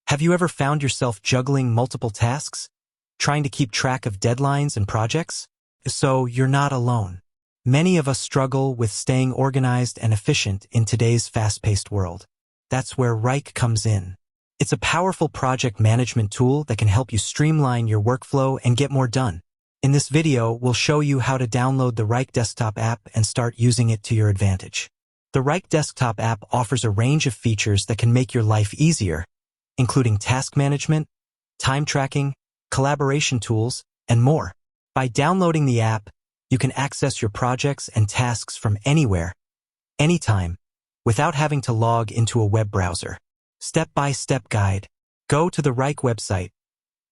Have you ever found yourself juggling multiple tasks, trying to keep track of deadlines and projects? If so, you're not alone. Many of us struggle with staying organized and efficient in today's fast-paced world. That's where Wrike comes in. It's a powerful project management tool that can help you streamline your workflow and get more done. In this video, we'll show you how to download the Wrike desktop app and start using it to your advantage. The Wrike desktop app offers a range of features that can make your life easier, including task management, time tracking, collaboration tools, and more. By downloading the app, you can access your projects and tasks from anywhere, anytime, without having to log into a web browser. Step-by-step guide. Go to the Wrike website.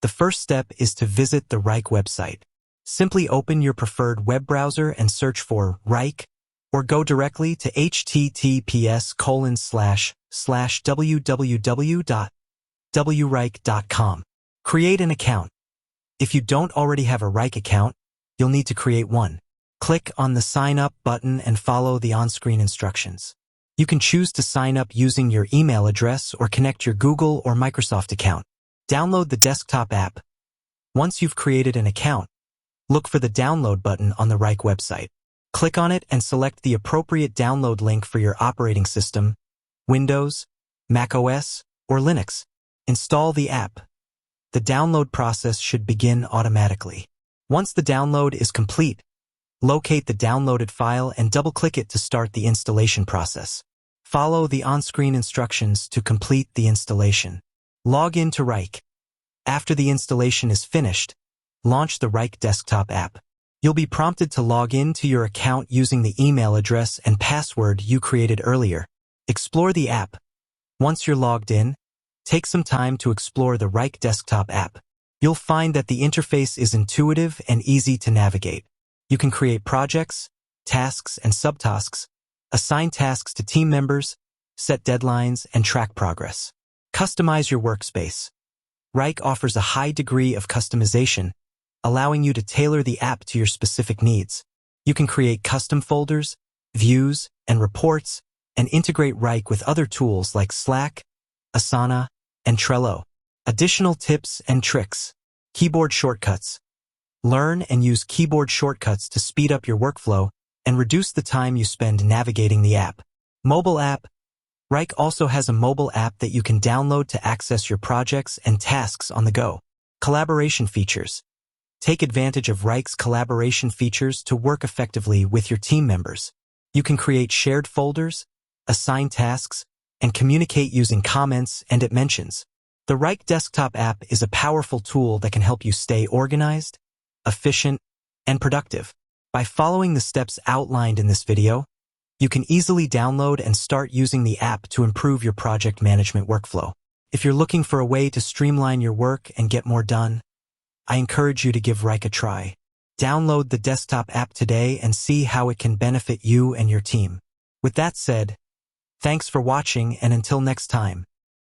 The first step is to visit the Wrike website. Simply open your preferred web browser and search for Wrike, or go directly to https://www.wrike.com. Create an account. If you don't already have a Wrike account, you'll need to create one. Click on the Sign Up button and follow the on-screen instructions. You can choose to sign up using your email address or connect your Google or Microsoft account. Download the desktop app. Once you've created an account, look for the download button on the Wrike website. Click on it and select the appropriate download link for your operating system, Windows, macOS, or Linux. Install the app. The download process should begin automatically. Once the download is complete, locate the downloaded file and double-click it to start the installation process. Follow the on-screen instructions to complete the installation. Log in to Wrike. After the installation is finished, launch the Wrike desktop app. You'll be prompted to log in to your account using the email address and password you created earlier. Explore the app. Once you're logged in, take some time to explore the Wrike desktop app. You'll find that the interface is intuitive and easy to navigate. You can create projects, tasks, and subtasks, assign tasks to team members, set deadlines, and track progress. Customize your workspace. Wrike offers a high degree of customization, allowing you to tailor the app to your specific needs. You can create custom folders, views, and reports, and integrate Wrike with other tools like Slack, Asana, and Trello. Additional tips and tricks. Keyboard shortcuts. Learn and use keyboard shortcuts to speed up your workflow and reduce the time you spend navigating the app. Mobile app. Wrike also has a mobile app that you can download to access your projects and tasks on the go. Collaboration features. Take advantage of Wrike's collaboration features to work effectively with your team members. You can create shared folders, assign tasks, and communicate using comments and at mentions. The Wrike desktop app is a powerful tool that can help you stay organized, efficient, and productive. By following the steps outlined in this video, you can easily download and start using the app to improve your project management workflow. If you're looking for a way to streamline your work and get more done, I encourage you to give Wrike a try. Download the desktop app today and see how it can benefit you and your team. With that said, thanks for watching, and until next time.